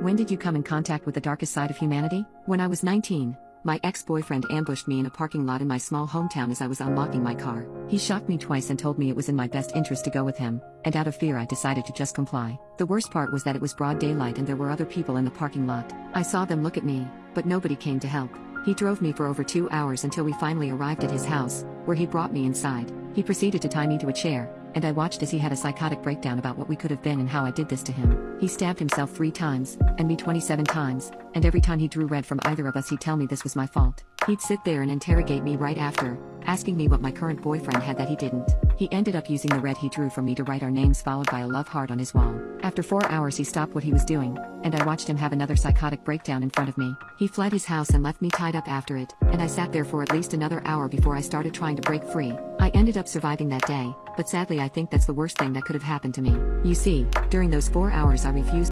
When did you come in contact with the darkest side of humanity? When I was 19. My ex-boyfriend ambushed me in a parking lot in my small hometown as I was unlocking my car. He shocked me twice and told me it was in my best interest to go with him, and out of fear I decided to just comply. The worst part was that it was broad daylight and there were other people in the parking lot. I saw them look at me, but nobody came to help. He drove me for over 2 hours until we finally arrived at his house, where he brought me inside. He proceeded to tie me to a chair, and I watched as he had a psychotic breakdown about what we could have been and how I did this to him. He stabbed himself 3 times, and me 27 times, and every time he drew red from either of us he'd tell me this was my fault. He'd sit there and interrogate me right after, asking me what my current boyfriend had that he didn't. He ended up using the red he drew from me to write our names followed by a love heart on his wall. After 4 hours he stopped what he was doing, and I watched him have another psychotic breakdown in front of me. He fled his house and left me tied up after it, and I sat there for at least another hour before I started trying to break free. I ended up surviving that day, but sadly I think that's the worst thing that could have happened to me. You see, during those 4 hours I refused